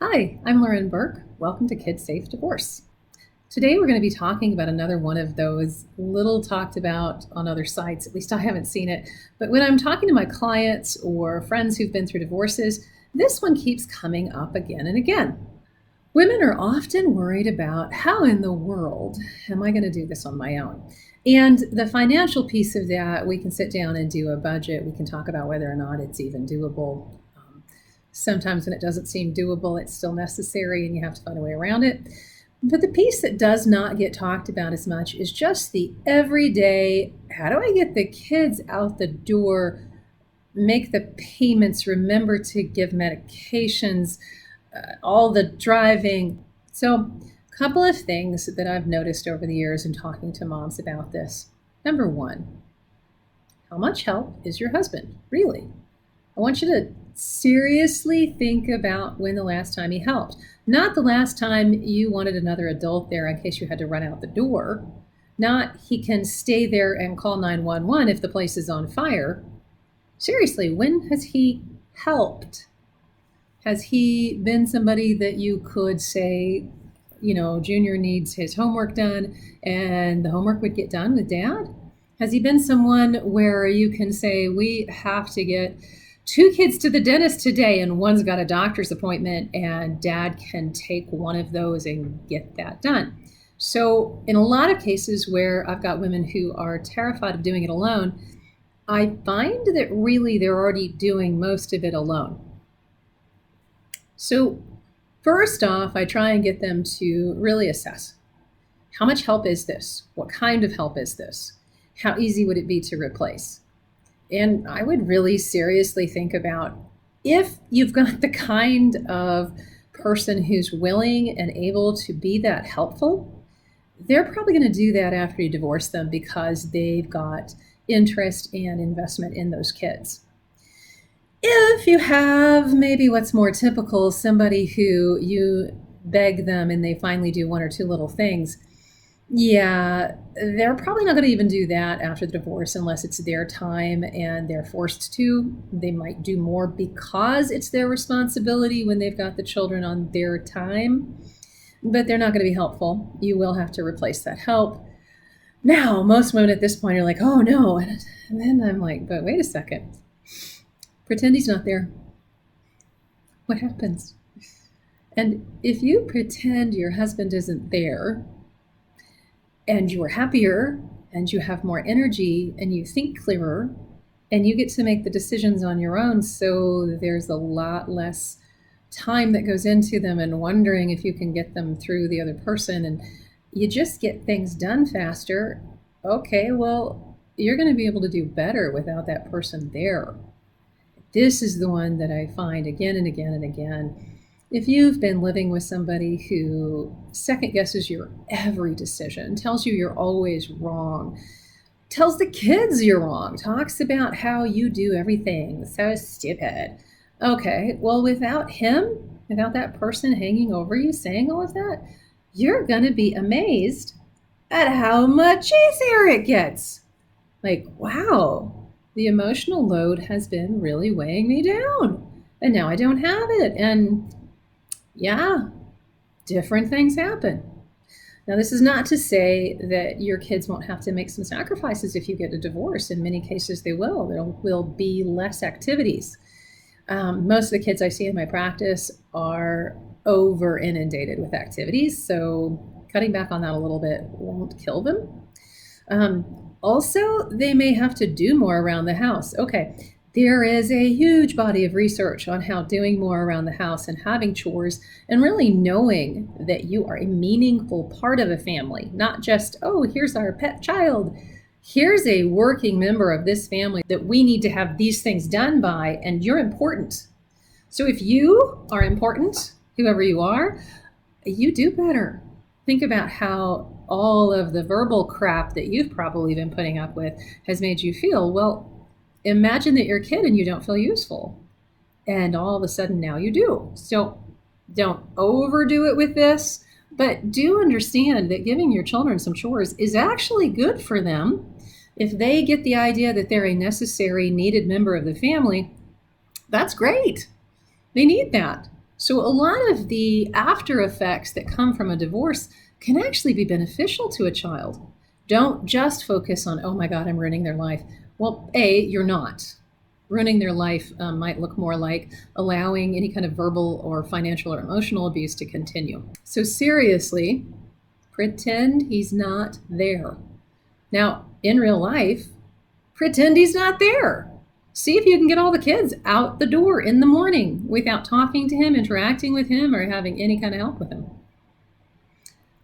Hi, I'm Lauren Burke. Welcome to Kids Safe Divorce. Today we're going to be talking about another one of those little talked about on other sites. At least I haven't seen it. But when I'm talking to my clients or friends who've been through divorces, this one keeps coming up again and again. Women are often worried about how in the world am I going to do this on my own? And the financial piece of that, we can sit down and do a budget. We can talk about whether or not it's even doable. Sometimes when it doesn't seem doable, it's still necessary and you have to find a way around it. But the piece that does not get talked about as much is just the everyday, how do I get the kids out the door, make the payments, remember to give medications, all the driving. So a couple of things that I've noticed over the years in talking to moms about this. Number one, how much help is your husband? Really? I want you to seriously think about when the last time he helped. Not the last time you wanted another adult there in case you had to run out the door. Not he can stay there and call 911 if the place is on fire. Seriously, when has he helped? Has he been somebody that you could say, Junior needs his homework done and the homework would get done with Dad? Has he been someone where you can say, we have to get 2 kids to the dentist today and one's got a doctor's appointment and Dad can take one of those and get that done? So in a lot of cases where I've got women who are terrified of doing it alone, I find that really they're already doing most of it alone. So first off, I try and get them to really assess, how much help is this? What kind of help is this? How easy would it be to replace? And I would really seriously think about, if you've got the kind of person who's willing and able to be that helpful, they're probably going to do that after you divorce them because they've got interest and investment in those kids. If you have maybe what's more typical, somebody who you beg them and they finally do 1 or 2 little things, yeah, they're probably not going to even do that after the divorce unless it's their time and they're forced to. They might do more because it's their responsibility when they've got the children on their time, but they're not going to be helpful. You will have to replace that help. Now, most women at this point are like, oh no. And then I'm like, but wait a second. Pretend he's not there. What happens? And if you pretend your husband isn't there, and you're happier and you have more energy and you think clearer and you get to make the decisions on your own, so there's a lot less time that goes into them and wondering if you can get them through the other person, and you just get things done faster. Okay, well, you're going to be able to do better without that person there. This is the one that I find again and again and again. If you've been living with somebody who second guesses your every decision, tells you you're always wrong, tells the kids you're wrong, talks about how you do everything so stupid. Okay, well, without him, without that person hanging over you saying all of that, you're going to be amazed at how much easier it gets. Like, wow, the emotional load has been really weighing me down, and now I don't have it. And yeah, different things happen. Now, this is not to say that your kids won't have to make some sacrifices if you get a divorce. In many cases, they will. There will be less activities. Most of the kids I see in my practice are over inundated with activities, so cutting back on that a little bit won't kill them. Also, they may have to do more around the house. Okay, there is a huge body of research on how doing more around the house and having chores and really knowing that you are a meaningful part of a family, not just, oh, here's our pet child. Here's a working member of this family that we need to have these things done by, and you're important. So if you are important, whoever you are, you do better. Think about how all of the verbal crap that you've probably been putting up with has made you feel. Well, imagine that you're a kid and you don't feel useful, and all of a sudden now you do. So don't overdo it with this, but do understand that giving your children some chores is actually good for them. If they get the idea that they're a necessary, needed member of the family, that's great. They need that. So a lot of the after effects that come from a divorce can actually be beneficial to a child. Don't just focus on, oh my God, I'm ruining their life. Well, A, you're not. Ruining their life might look more like allowing any kind of verbal or financial or emotional abuse to continue. So seriously, pretend he's not there. Now, in real life, pretend he's not there. See if you can get all the kids out the door in the morning without talking to him, interacting with him, or having any kind of help with him.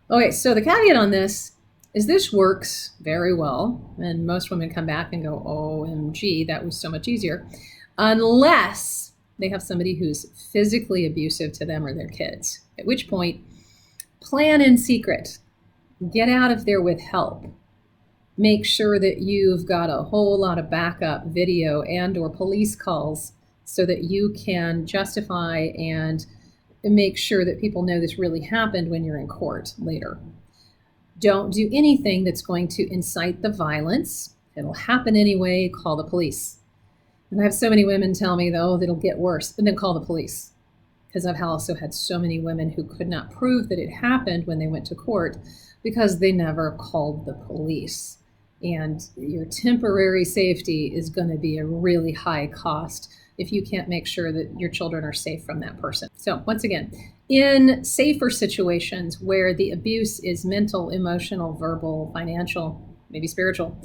Okay, so the caveat on this is this works very well, and most women come back and go, OMG, that was so much easier, unless they have somebody who's physically abusive to them or their kids, at which point, plan in secret. Get out of there with help. Make sure that you've got a whole lot of backup video and or police calls so that you can justify and make sure that people know this really happened when you're in court later. Don't do anything that's going to incite the violence. It'll happen anyway. Call the police. And I have so many women tell me, though, that it'll get worse, and then call the police. Because I've also had so many women who could not prove that it happened when they went to court because they never called the police. And your temporary safety is going to be a really high cost if you can't make sure that your children are safe from that person. So once again, in safer situations where the abuse is mental, emotional, verbal, financial, maybe spiritual,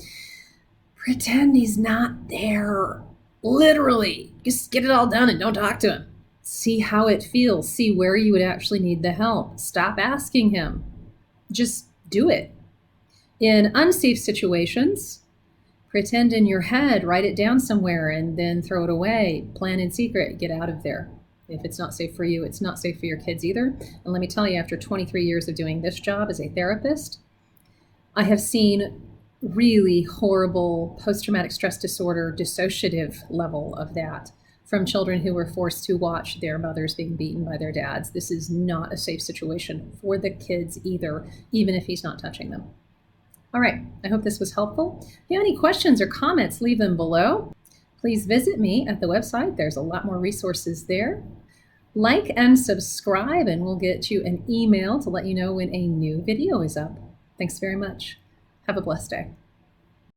pretend he's not there. Literally, just get it all done and don't talk to him. See how it feels. See where you would actually need the help. Stop asking him. Just do it. In unsafe situations, pretend in your head, write it down somewhere, and then throw it away. Plan in secret, get out of there. If it's not safe for you, it's not safe for your kids either. And let me tell you, after 23 years of doing this job as a therapist, I have seen really horrible post-traumatic stress disorder, dissociative level of that from children who were forced to watch their mothers being beaten by their dads. This is not a safe situation for the kids either, even if he's not touching them. All right, I hope this was helpful. If you have any questions or comments, leave them below. Please visit me at the website. There's a lot more resources there. Like and subscribe, and we'll get you an email to let you know when a new video is up. Thanks very much. Have a blessed day.